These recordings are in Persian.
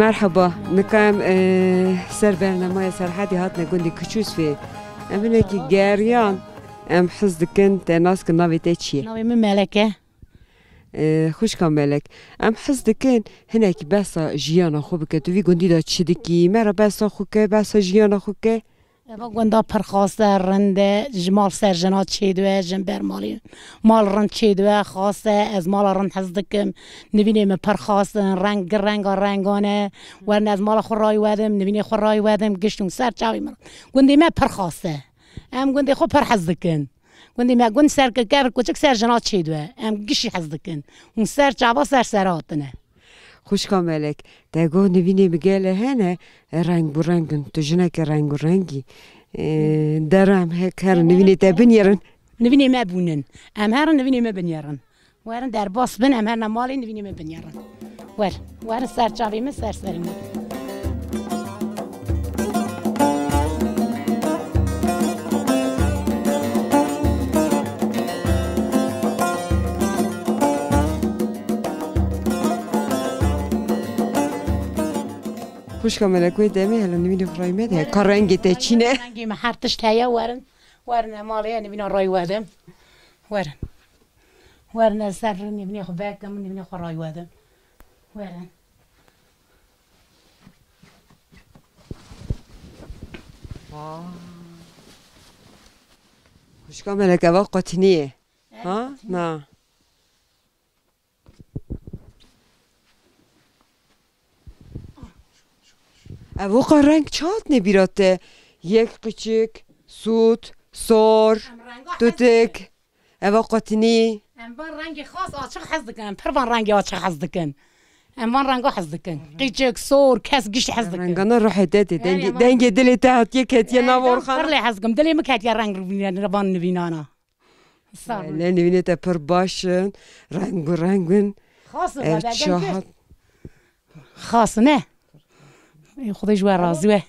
مرحبا نکام سر برنامه سرحدی هات نگوندی کچوس فی امینه کی گریان ام حس دکن تناس کن نوی چیه؟ نوی من ملکه خوش کام ملک ام حس دکن هنه کی بسا جیانا خوب که تو وی گوندی دا چی دکی مرا بسا خوب که بسا جیانا خوب که اما گوندا پرخواسته رنده جمال سرجنات چیدوه جنبر مالی مال رند چیدوه خواسته از مال رند حس دکم نبینیم پرخواسته رنگانه ورن از مال خورای ودم نبینی خورای ودم گشتون سر چاوی من گوندی ما پرخواسته ام گوندی خو پر حس دکن گوندی ما گوند سر که کوچک سرجنات چیدوه ام گشی حس دکن اون سر چاوا سراتنه خوش کاملک دگو نبینی بگله هنه رنگ برنگن تو جنک رنگ برنگی درام هک هر نبینی تبنیرن نبینی ما بونن ام هر نبینی ما بنیرن وارن در باس بن ام هر نمالی نبینی ما بنیرن وارن سر چاوی من سر سریم خوش کاملا کوی دمی هلا نبینی فرای میده کارنگی تچینه رنگی محرتش تایا وارن مالی نبینی رای ودم وارن سر نبینی خو بکم نبینی خو رای ودم وارن خوش کاملا که وقت نیه ها نه اوقا رنگ چات نبیراته یک قچک سوت سور توتک اوقا تنی اموان رنگ خاص آچق حز دکن پروان رنگ آچق حز دکن اموان رنگ حز دکن قچک سور کس گشت حز دکن رنگانا روح دادی دنگ دلی تحت یک هتیه نوار خانه پرلی حز دکن دلی مکت یا رنگ روان نبینانا نه نبینه تا پر باشن رنگون خاص نه خودش ور راضیه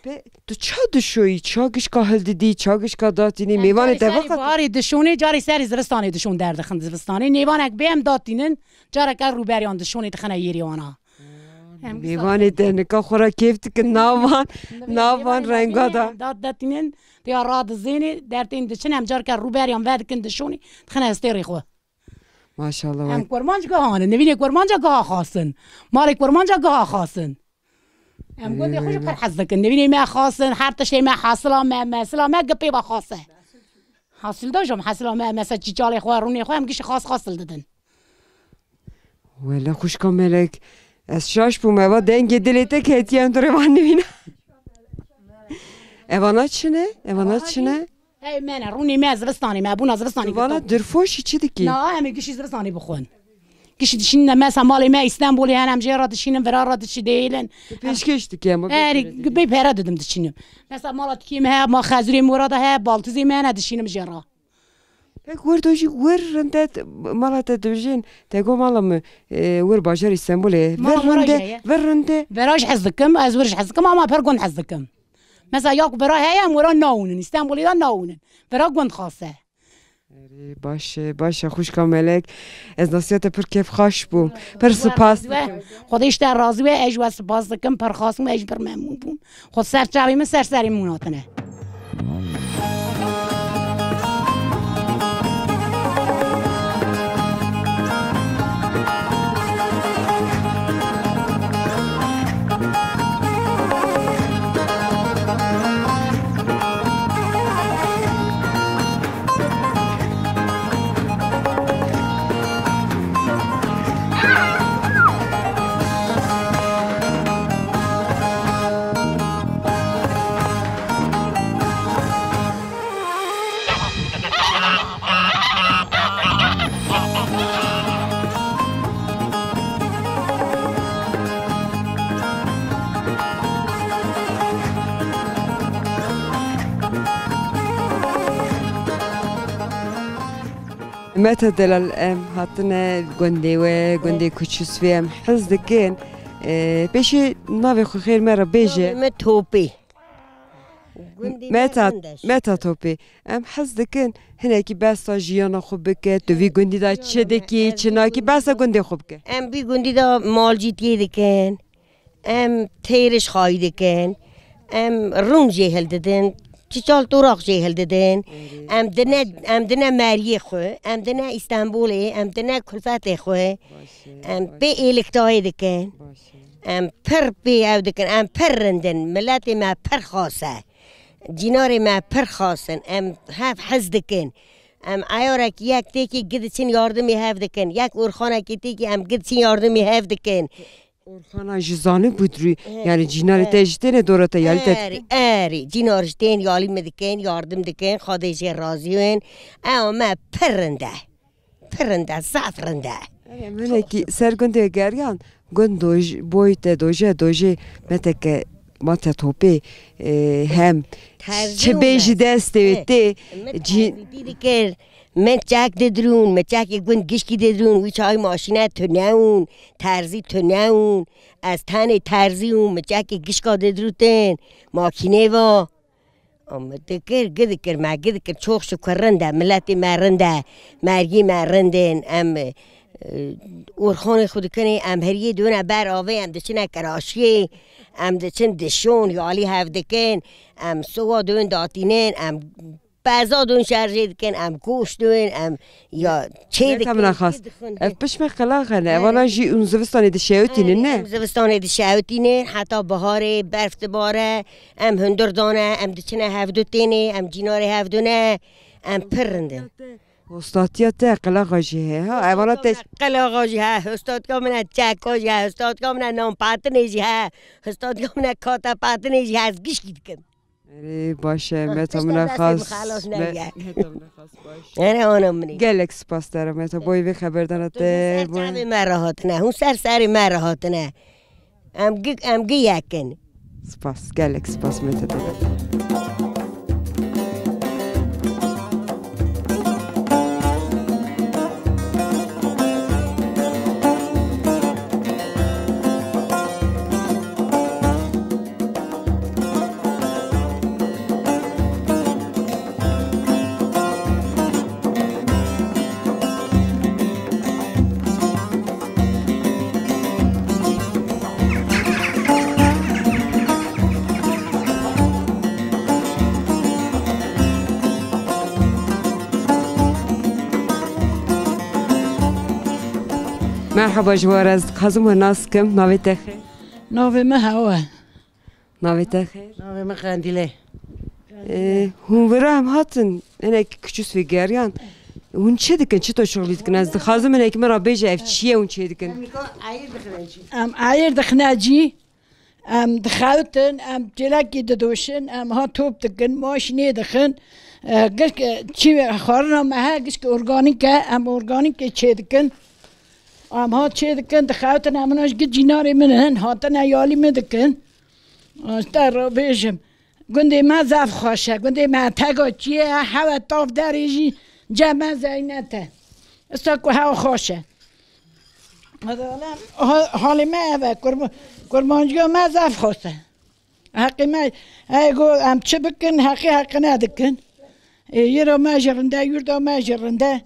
تو چه دشویی چاگش که هل دیدی چاگش که داتینی میوان دوقت باری دشونی جاری سری زرستانی دشون درد خند زرستانی نیوانک بهم داتینن جاری که رو بریان دشونی تخنه یریوانا میوان دنکا خورا کیف تکن ناوان رنگا داتینن دیا راد زینی درتین دشن هم جاری که رو بریان ودکن دشونی تخنه استری خو ماشاءالله هم کرمانج گاهانه نبینی کرمانج گاه خاصن مالک کرمانج گاه خاصن ام گوندی خوش پر حز دکن نبینی ما خاصن هر تشی ما حاصله ما مثلا ما قپی با خاصه حاصل داشم حاصله ما مثلا چیچالی خو رونی خو هم گیش خاص حاصل دادن ولی خوش کاملک از شاش بو ما دنگ دلیته که هتیان تو روان نبینه اوانات چنه؟ ای من رونی ما زرستانی ما بونا زرستانی اوانات درفوشی چی دکی؟ نه همه گیشی زرستانی بخون کشی دشین مثلا مالی ما استانبولی هنم جرا دشینم ورا را دشی دیلن پیشکش دکی اما بی پره دادم دشینم مثلا مالات کیم ها ما خزوری مراد ها بالتزی من دشینم جرا وردوجی ورندت مالات دوجین تگو مالم ور باجر استانبولی ورنده وراج حزكم از ورش حزكم اما پرگون حزكم مثلا یاک برا هیا مرا ناونن استانبولی دا ناونن ورا گوند خاصه باشه خوش کاملک از نصیحت پر کیف خوش بوم پر سپاس خودش در راضی و اجوا سپاس دکم پر خواستم اج پر ممنون بوم خود سر چاوی من سری موناتنه متى دلال هاتنا جندي كوتشس فيهم حز دكين بيشي نافي خو خير مرة بيجي متوبي متى توبي حز دكين هناكي بس جيانا خوبك تو في جندي دا تشدكي تشناكي بس جندي خوبك بي جندي دا مال جيتي دكين تیرش خواهی دکن روم جهل دادن چال توراق جهل دادن دنه مریه خواه دنه استانبوله دنه کلفت خواه به الکتای دکن پر به او دکن پر رندن ملت ما پر خاصه جینار ما پر خاصن هف حز دکن ایارک یک تیکی گدچین یاردمی هف دکن یک اورخانه کی تیکی گدچین یاردمی هف دکن اورخانه جزانه بود روی یعنی جینار تجدین دورت یالی اری جینارش تین یالی مدکن یاردم دکن خودش راضی ون ما پرنده زفرنده من کی سرگنده گریان گندوج بویت دوجه متک مات توپی هم چه بیشی دست دویته دیگر من چک ددرون من چک یک بند گشکی ددرون وی چای ماشینه تو نون ترزی تو نون از تن ترزی اون من چک گشکا ددروتن ماکینه و دکر گدکر ما گدکر چوخ شو کرنده ملت مرنده مرگی مرندن اورخان خود کنی هریه دونه بر آوه دچنه کراشی دچن دشون یالی هفدکن سوا دون داتینن بعضا دون شرجه دکن گوش دون یا چه دکن نتمنى خاص بش مخلاقه نه والا جی اون زوستانی دشیوتینه نه زوستانی دشیوتینه حتی بهار برف باره هندر دانه دچنه هفدوتینه جینار هفدونه پرنده استادیات قلاقاجی ها ایوانات قلاقاجی ها استاد کا من چکاجی ها استاد کا من نام پاتنیجی ها استاد کا من کاتا پاتنیجی ها از گیش گید کن باشه متا من خاص نه آنم منی گلکس پاس دارم متا بای به خبر دانته سر مرهات نه اون سر مرهات نه ام گی یکن سپاس گلکس پاس متا دارم مرحبا جوار از خازم و ناس کم ناویت خیر ناوی ما هوا ناویت خیر ناوی ما قندیله هون ورا هم هاتن اینه که کچوس وی گریان هون چه دکن چه تو شغلی دکن از خازم اینه که مرا بیجه اف چیه هون چه دکن عیر دخناجی دخاوتن جلکی ددوشن ها توب دکن ماشینی دخن گشک چی خورنا ما ها گشک ارگانیکه چه دکن ها چه دکن دخاوتن مناش گی جیناری منهن هاتن ایالی مدکن در رو بیشم گنده ما زف خوشه گنده ما تگا چیه هوا تاف دریجی جمع زینته استاکو هوا خوشه حالی ما هوا کرمانجگاه ما زف خوشه حقی ما گو ام چه بکن حقی ندکن یه رو ما جرنده یوردا ما جرنده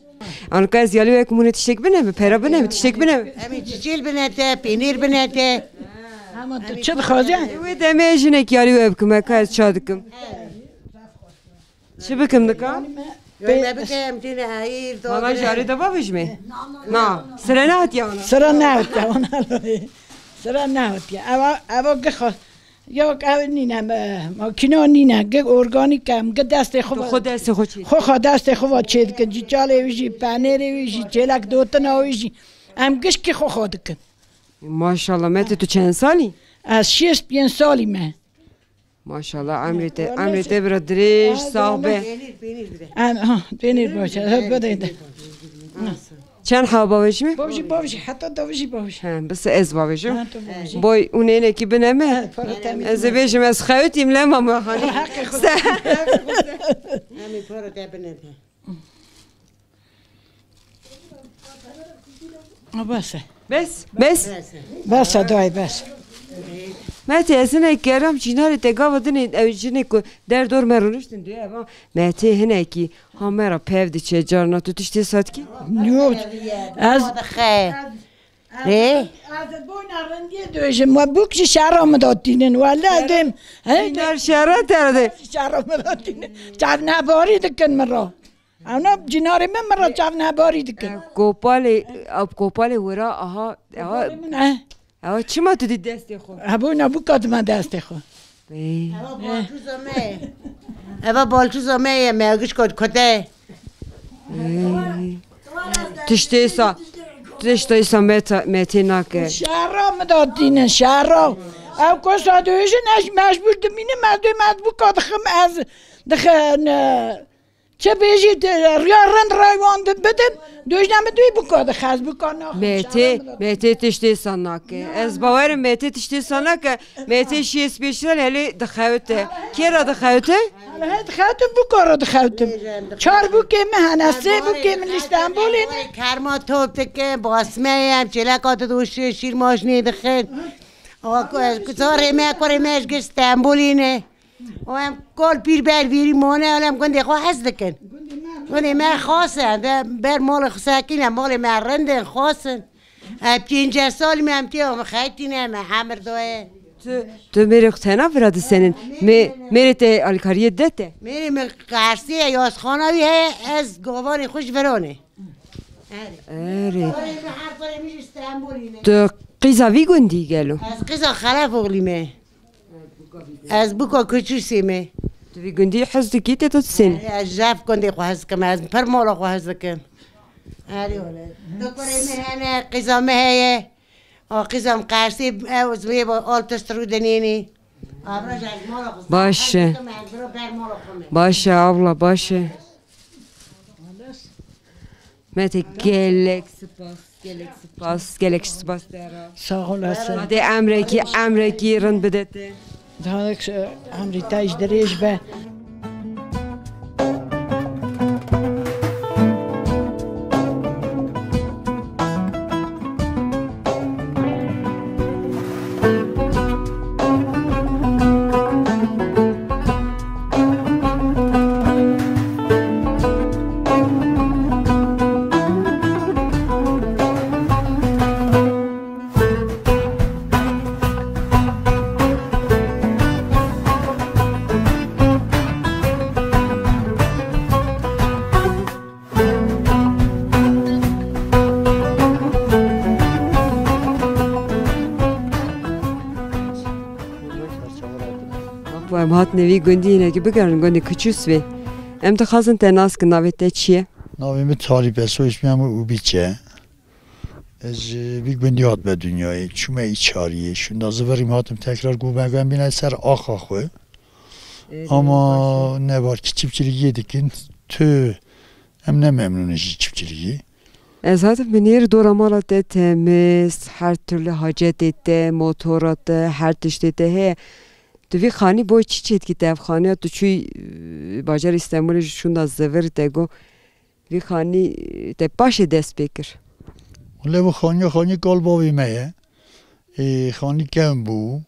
آن که از یالی و کمونه تشتک بنه پیرا بنه تشتک بنه همین چیل بنه پینیر بنه همون چه بخوازی؟ و دمه جنه که یالی و بکم که از چا دکم چه بکم دکم؟ ما بکم تینه هایر ماما جاری دبا بجمه نه سر نه هاتیه آنها سر نه هاتیه آنها سر نه هاتیه اوا گخوا یا که نینه ماکینا نینه گه ارگانیک هم گه دست خود دست خود چی؟ خود دست خود چید کن جیچاله ویجی پنیر ویجی چلک دوتنا ویجی هم گش که خود کن ماشاءالله مت تو چند سالی؟ از 6-5 سالی من ماشاءالله عمرت برادریش صاحبه پنیر باشه بده چند حوا باوشی؟ باوشی حتی دوشی باوشی بس از باوشی بای اون اینه که بنامه از بیشم از خواهیم لما ما خانی همین پارو دبنه بس دای بس مهتی اصلا کردم چیناری تگاه ودنید اوجینه که در دور مرونشتن دوی اما مهتی هنه کی همه را پیو دی چه جارنا تو تشتی ساعت کی؟ نیوت ره از بون رندی دوشم و بوکش شهرام دادینن ولی دیم در شهرها ترده شهرام دادینن چاو نباری دکن مرا اونا جناری من مرا چاو نباری دکن کوپال ورا آها نه آها چی ما تو دی دستی خو ابونا بوکات من دست خو اوا بالچوز امه مرگش کد کده تشتیسا متینا که شهرام دادینن شهرام او کسا دوشن اش مجبور دمینه مد بوکات خم از دخن چه بیشی رند رایوان بدن دوش نمی دوی بکاده خز بکانه مهتی تشتی ساناکه از باورم مهتی تشتی ساناکه مهتی شیست بیشتر هلی دخوته کی را دخوته؟ دخوته بکاره دخوته چار بوکه مهنه سه بوکه من استانبول کرما توب تکه باسمه هم چلکات دوشه شیر ماشنی دخل کسار همه کار همهش که استانبولینه و هم کل پیر بر بیری مانه هم گنده خواه هست دکن گنده من خواستن بر مال ساکین مال من رنده خواستن 5 سال من تیم خیتینه من همر دوه تو میری خطینا براد سنن میری ته آلکاریه دته میری من قرصی یاس خانوی از گوان خوش ورانه اره تو قیزاوی گندی گلو از قیزا خلاف اغلیمه از بوکا کچوسیمه تو وی گندی حس دکیت تو سن از جاف گندی خواهد کم از پر مالا خواهد کم آره ولی دکتری مهنه قیزا مهیه قیزام قرصی از وی با آلتست رو دنینی باشه باشه abla باشه مت گلک سپاس درا sağ olasın. مت امریکی رن بدته Daha Amerika'yı derece be. ام هات نوی گندی نه که بگرن گندی کچوس وی ام تو خواستن تناس که نویته چیه؟ ناویم طالب اسمش میام اوبیچه از بی گندیات به دنیای چومه ایچاریه شون دازوریم هاتم تکرار گوبگم بینه سر آخا خواه اما نبار که چیپچیلیگی دیکن تو ام نممنونشی چیپچیلیگی از هاتم بینیر دورا مالات تمیز هر türlü حاجت دیده موتورات هر تشت دیده تو وی خانی بای چی چید که تف خانی تو چوی باجر استانبول شون دا زور تگو وی خانی ته باشه دست بکر ولی و خانی گالباوی میه خانی کم بو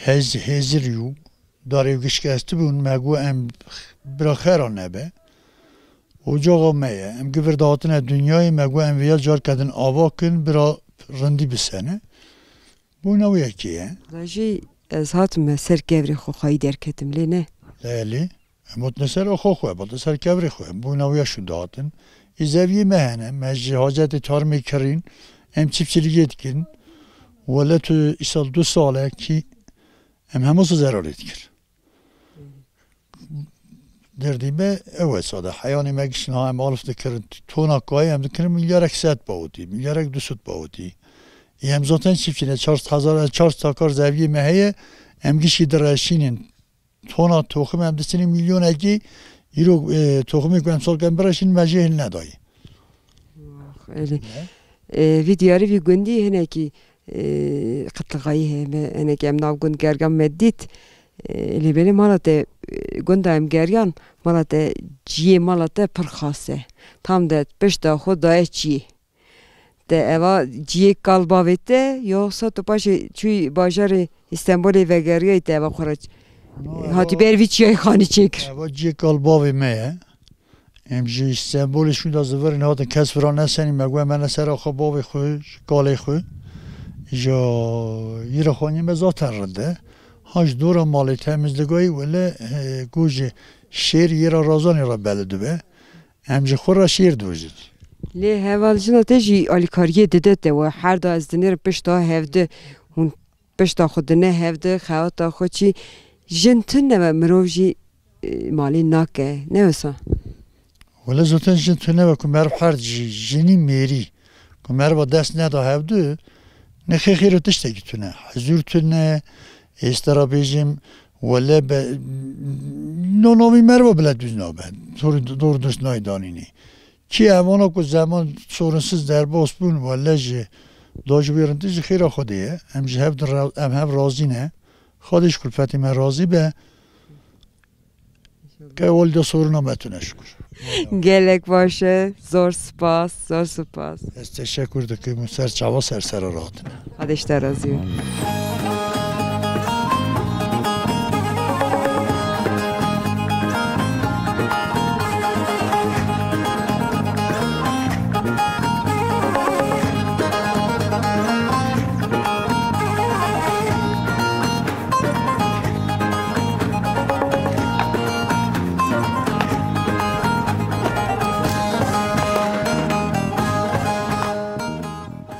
هزریو داره گشکسته بون مگو ام برا خیران نبه و جاقا میه ام گفر داتن دنیای مگو ام ویا جار کدن آوا کن برا رندی بسنه بو نو یکیه راجی از هاتم سر گوری خو خواهی درکتم لی نه لیلی متنسر خو خواه بلده سر کبری خواه بو نویا شو داتن ایزاوی مهنه مجی حاجت تار میکرین ام چیپچیلیگی دکن ولی تو ایسال 2 ساله کی ام هموز ضرارت کر دردیمه اوه ساده حیانی مگشن ها ام آلف دکرن تونا کهی هم دکرن میلیارک 100 باودی میلیارک 200 باودی یم zaten çiftçine 4 takar zevgi meheye em gişi derşinin tona tohum em desini milyon egi euro tohumu ku em sol kan berşin mecehil nedayı. öyle videoları bir gündi hene ki qıtlıqayı hene ki em nav gün gergan meddit li beni malate gunda em gergan malate ciye malate perxase tam da 5 da xuda ciye de eva ciye kalbavete yoksa to paşa çuy bajarı İstanbul'e ve geriye de eva xoraj hati berviçiyay xani çekir Eva ciye kalbavi meye امجی سمبولش می‌داد زور نه هات کس فران نسنی مگوی من سر آخه باوی خوش کالی خو یا یه خونی مزات رنده هاش دور مالی تمیزدگی ولی گوجه شیر یه رازانی را بلده به امجی خور را شیر دوزید لی هوالجنا تجی آلیکاریه دیده و هر دا از دنیر پشتا هفته هون پشتا خود نه هفته خواهد خود چی جنتون نمه مروجی مالی ناکه نه وسا ولی زودن جنتون نمه که مرب هر جنی میری که مرب دست ندا هفته نخی خیرو تشتگی تونه حضور تونه استرابیجیم ولی نونامی مرب بلد دوز نابد دور دوست نایدانینی کی اوانا که زمان سورنسز در باس بون ولی جه داجو بیرنتیج خیره خودیه همجه هم راضی نه خودش کلفتی من راضی به که اول دا سورنا بتونه شکر گلک باشه زور سپاس زور سپاس از تشکر دکیم سر چوا سر راتنه خودش درازیه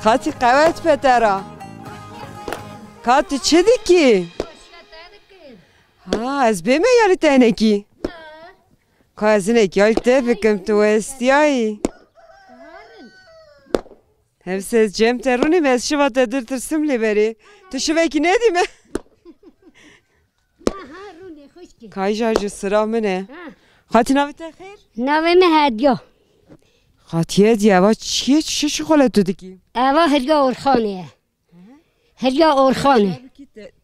خاطی قوت پترا خاطی چه دیکی؟ ها از بیمه یاری تنکی که از اینکی یاری تفکم تو استیایی هفت از جمع ترونیم از شما تدر ترسم لی بری تو شما که ندیمه که جارجو سرا منه خاطی ناوی تخیر؟ ناوی مهدیا خاطیه دی اوا چیه چه شغله تو دیکی؟ اوا هرگا اورخانه هرگا اورخانه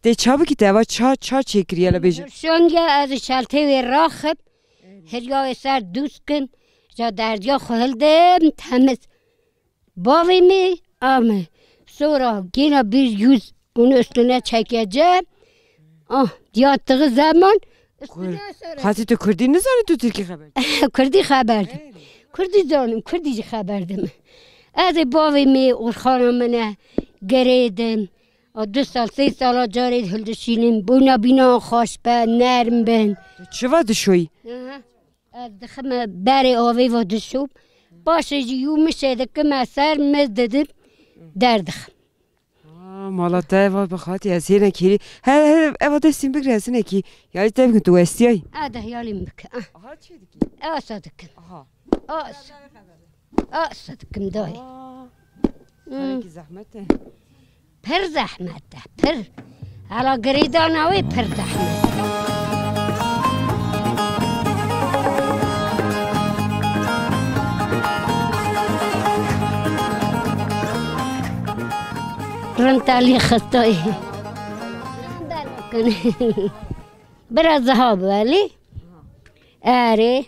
ده چا بکی ده اوا چا چکریه لبیجه؟ شونگه از شلطه و راخب هرگا سر دوست کن جا دردیا خهل دم تمز باوی می آمه سورا گینا بیر یوز اونو اسلونه چکیه جه دیاتق زمان خاطی تو کردی نزانی تو ترکی خبر؟ کردی خبر دم کردی زانم کردی خبر دم از باوی می اورخانه منه گریدم 2 سال 3 سال جارید هلدشینیم بونا بینا خوش به نرم بن چه واد شوی؟ دخم بری آوی و دشوب باشه جیو میشه دکم اثر مزددم دردخم مالا تا ایواد بخواهی از اینه کیری ایواد استیم بگری از اینه کی یاری تا بکن تو استیایی ده یالیم بکن آها چی دیگی؟ آسا دکم آسا دکم دای خیلی زحمته پر زحمته پر حالا گریدان آوی پر زحمت رنتالی خستایی برا زهاب ولی آره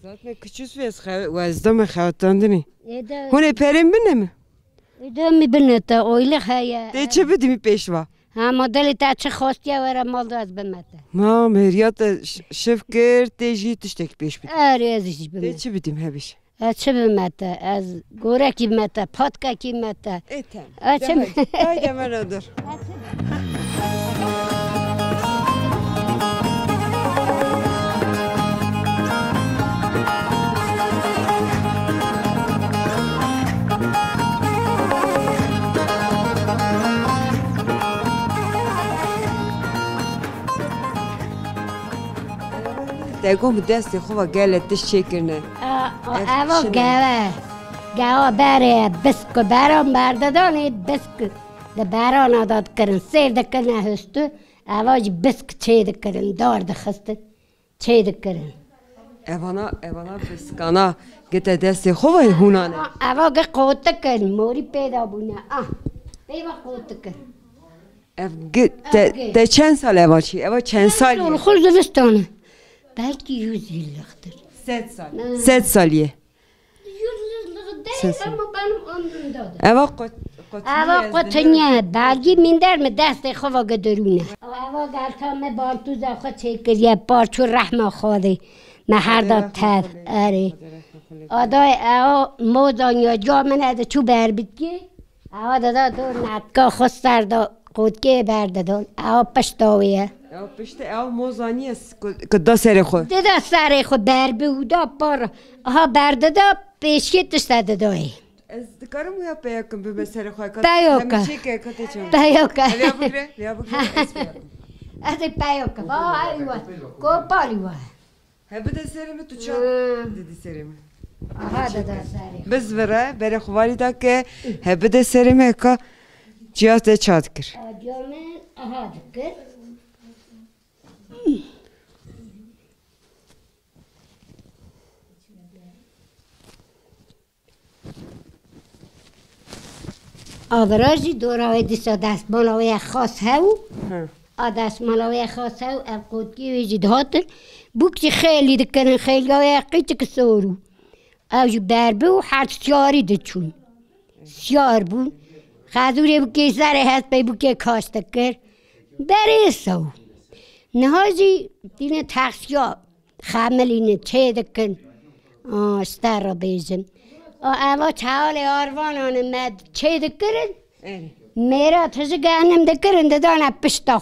زادم کچوس از دم خواتاندنی هونه پریم بینم ایده بینه تا اویلی خیه ده چه بدی می پیشوا اما دلی تا چه خواستی ورا مال دو از بمته ما مهریات شف کرد تیجی تشتک پیش بید آره ازش ده بمته چه بدیم هبیش چه بمته از گوره کی بمته پاتکا کی بمته ایتم چه دایده من ادر دگم دستی خوبه گلت تشکرنه اوا گاوا بره بسکو برام بردادانی بسک ده بران آداد کرن سیر دکنه هستو اواج بسک چه دکرن دار دخسته چه دکرن اوانا بسکانا گته دستی خوبه هونانه اوا گه قوت کن موری پیدا بونه بیوا قوت کن ده چند سال اوا چی؟ اوا چند سالیه؟ خود دوستانه بلکه 100 3 سالیه اوا اوا قطنیه برگی من در من دست خوا گدرونه اوا گلتا من بالتو زخوا چکریه پارچو رحمه خواده مهر داد تف اره آدای اوا موزانیا جا من از چو بر بیدگی اوا دادا دور نتگاه خست سردا قودگی بردادون اوا پشتاویه او پشت او موزانی است کدا سر خود دادا سر خود بر بودا پار ها بردادا پیشکیتش دادای از دکارم یا پیاکم به سر خود پیاکم همیشه که کتی چون پیاکم لیا بگره از پیاکم ایوه کوپالیوه هبده سرم تو چا دیدی سرم آها دادا سر بس برای خواری دا که هبده سرم که جیاز ده چاد کر جامن آها دکر آوراجی دورای دیسا دست مالاوی خاص هاو دست مالاوی خاص هاو قودگی ویجی دهاتر بوکتی خیلی دکنن خیلی های قیچ کسورو اوجی بربه و هر سیاری دچون سیار بون خازوری بوکی سر هست بی بوکی کاشت کر بری سو نهاجی دینه تخصیا خاملینه چه دکن ستر را بیزن اوا چاله آروانانه مد چه دکرن میرا تجه گهنم دکرن دادانا پشتا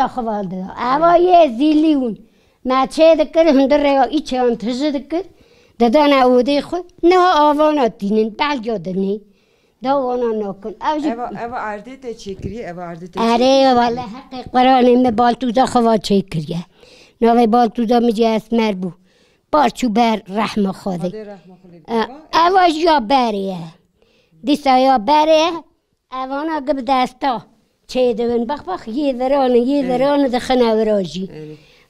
خو والده اوا یه زیلیون ما چه دکرن هندر ریا ایچه آن تجه دکر دادانا اوده خو نه آوانا دینن بلگا دنی دوانا نکن اوا عرده ته چکری اوا عرده ته اره والله حق قرآن می بالتوزا خوا چکریه نوی بالتوزا میجی اسمر بو بارچو بر رحمه خوده اواج یا بریه دیسا یا بریه اوانا گب دستا چه دون بخ یه ورانه دخنه وراجی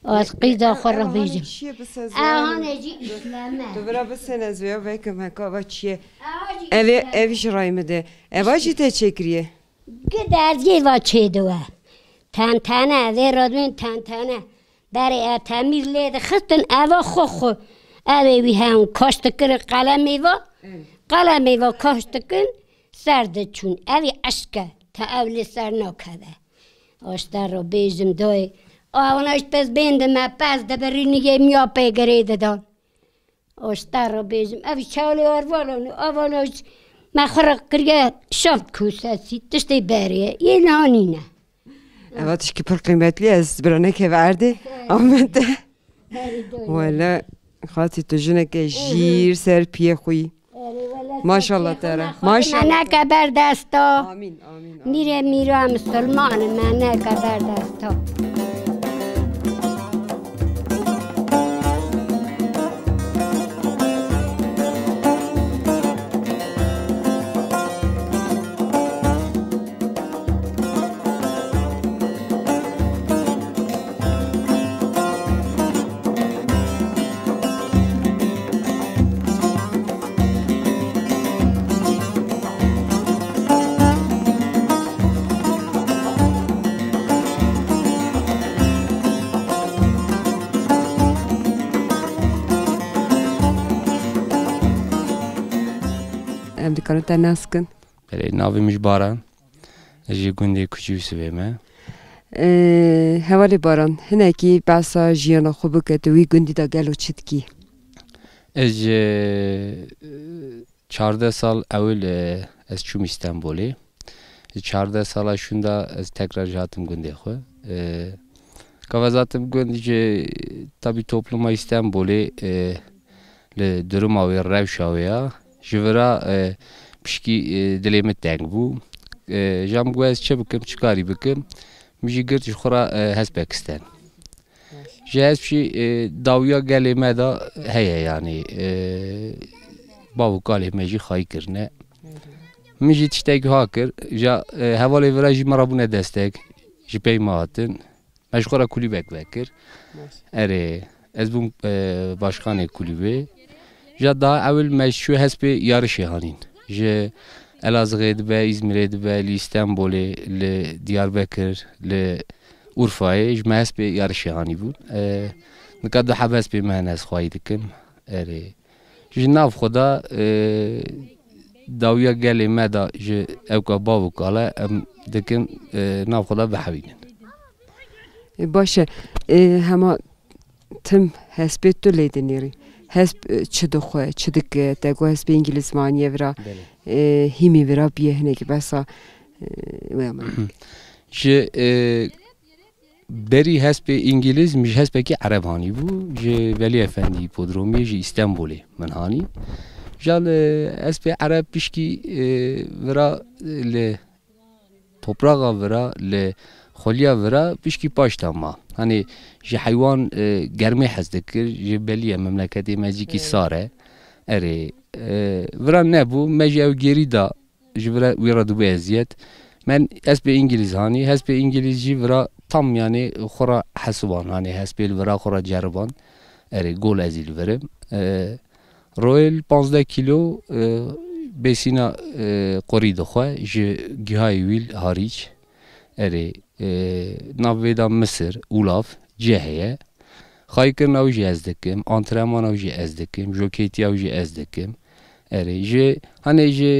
از قیدا خور رو بیجم اهانه جی اسلامه تو برا بسن از ویا ویکم هکا و چیه اویش رای مده اواجی ته چکریه گه درزگی و چه دوه تنتنه وی رادوین تنتنه برای تمیز لیده خستن اوا خو اوی هم کاشت کر قلمی و کاشت کن سرد چون اوی اشکه تا اولی سر نکده آشتر رو بیجم دوی آوناش پس بینده ما پس دبری نگه میا پیگریده دان آشتر رو بیجم اوی چالی آوناش ما خرق کرگه شفت کوساسی تشتی بریه یه نانینه اواتش که پر قیمتلی از برانه که ورده آمده والا خاطی تو جنه که جیر سر پیه خوی ماشالله تره ماشالله منه که بر دستا آمین میره مسلمان منه که بر دستا ام دکانو تناس کن بله ناوی مش باران اجی گنده کچی سویمه حوالی باران هنه کی بسا جیانا خوبه که دوی گندی دا گلو چید کی از 14 سال اول از چوم استانبولی 14 سال شوندا از tekrar جاتم گنده خو کاوازاتم گندی که tabi topluma İstanbul'u le durum avi revşavya jivra pişki dilemet deng bu jam guaz çebukim çıkari bikim müji girt jxora Hazbekistan jaz pişi davya gelime da heye yani bavu kalime ji xay kirne müji tiştek hakir ja havale vira ji marabune destek ji peymatin مشغول کلیبک وکر اره از بوم باشخانه کلیبه جدا اول مشروع هست به یارشی هانین جه الازغه دبه İzmir'e دبه لی لی دیاربکر لی اورفای جمع هست به یارشی هانی بود نکات ده حب هست به مهن از خواهی دکم اره جه ناف خدا داویا گلی مدا ج اوکا باو کالا دکم ناف خدا بحوینن. باشه هما تم هسبت تو لیدنیری هسب چه دخواه چه دکه تگو هسب انگلیس معنیه ورا هیمی ورا بیه هنگی بسا ج بری هسب انگلیس میش هسب که عرب هانی بو ج ولی افندی پودرومی ج استانبولی من هانی جال هسب عرب بشکی ورا ل toprağa vera le xolya vera pişki paşta ma hani ji hayvan germe hez dikir ji beliye memleketê me jîkî sar e erê vera nebû me ji ew gerî da ji vera wê re dibû eziyet men hespê İngiliz hanî hespê İngiliz jî vera tam yani xwe re hesiban hani hespê li vera xwe re ceriban erê gol ez ê li verim Royal 15 kilo besîna qorî dixwe ji gihayê wî harîç erê navê da Misir ûlav cê heye xayîkirina wî jî ez dikim antrenmana wî jî ez dikim jokêtiya wî jî ez dikim erê ji hani ji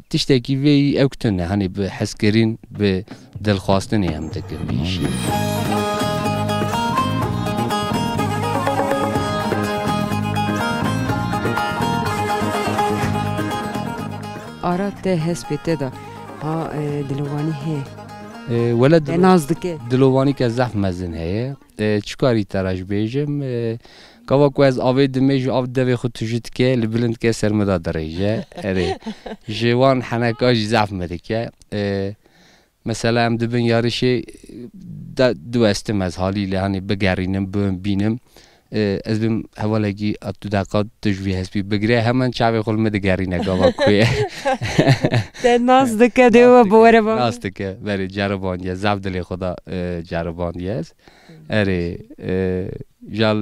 tiştekî vê ew tune hani bi hezkirîn bi dilxwastinê em dikim vî îşî. آرا ته هسبته دا ها دلوانی هی ولا نازدکه دلوانی که زحف مزن هیه چکاری تراش بیجم کاوا کو از آوی دمیج آو دوی خود تجد که لبلند که سرمدا دریجه اره جوان حنکاش زحف مدکه مثلا ام دبن یارشی دو استم از حالی لحنی بگرینم بینم از بیم حوالگی اتو دقیقات تجوی هستی بگیره همان چاوی خول مدگری نگاه کوی. ناز دکه دیو بوره با. ناز دکه بری جرباندیه زبدلی خدا جرباندیه است. اره جال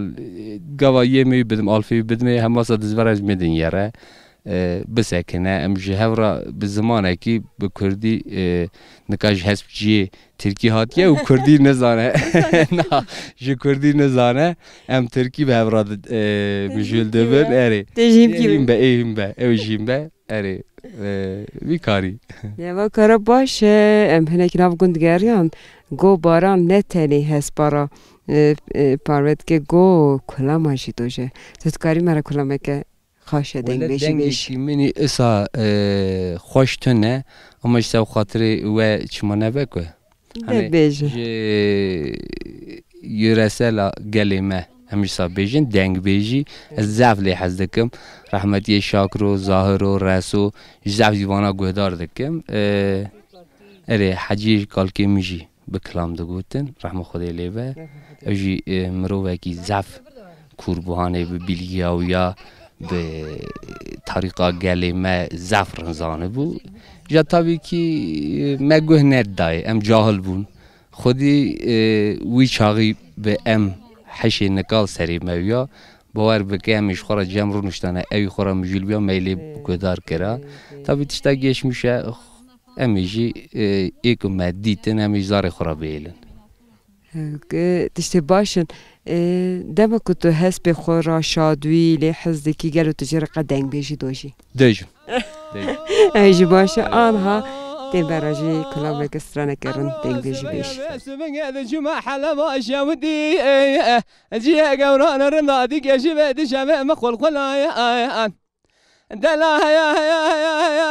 گواهی می بدم آلفی بدم همه صد زبرش میدن یاره بسکنه امجه هورا به زمانه کی به کردی نکاش حسب جی ترکی هاتیه و کردی نزانه نه جو کردی نزانه ام ترکی به هورا مجول دبن اره تجیم به ایم به اوجیم به اره بیکاری یا و کار باشه ام هنک ناف گندگریان گو باران نتنی هست بارا پاروت که گو کلاماشی دوشه تذکاری مرا کلامه که خاشه دنگ بیشی منی اسا خوش تنه اما جسا خاطری و چما نبکه بیشی یرسل گلیمه همیشه بیشین دنگ بیشی زعف لی حز دکم رحمتی شاکر و ظاهر و رسو زعف دیوانا گهدار دکم اره حجی کالکی میجی بکلام دگوتن رحمه خدا لیبه اوجی مروه کی زعف کوربوهانه به بیلگیا و یا به طریقه گلی ما زفر زانه بود جا طبعی که ما گوه ندای ام جاهل بون خودی وی چاقی به ام حشی نکال سری مویا باور بکه همیش خورا جمرو نشتانه اوی خورا مجول بیا میلی گدار کرا طبعی تشتا گیش میشه امیجی ایکو مدیتن امیج زار خورا بیلن تشتی باشن دم که تو حس به خورا شادوی لی حس دکی گلو تجربه قدنگ بیشی دوشی دجم ایجی باشه آنها تیم براجی کلام کسترانه کردن دنگ بیشی بیش جمع حلبا شودی جیه گوران رنادی که شبه شبه مخول خلایا دلا هيا هيا هيا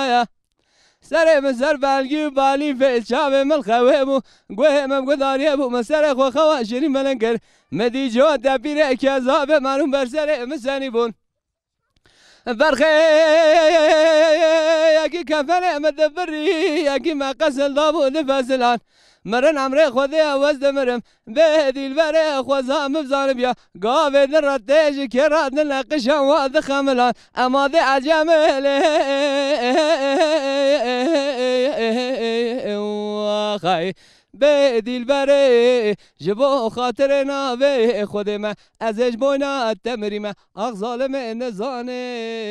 هيا سر مسر بالگی بالی فیل چاب مل خوابو گوه مم گداری ابو مسر خو خوا شری ملنگر مدی جو دبیره که زاب منو بر سر مسنی بون برخه یکی کفن مدبری یکی مقصل دابو نفسلان مرن عمري خذي وزد مرم بدي البري خوزا مبزان بيا قافي درتيج كرات نلاقش واذ خملان اما ذي عجمل واخاي بدي البري جبو خاطرنا في خذي ما ازج بونا التمري ما اغزال من نزاني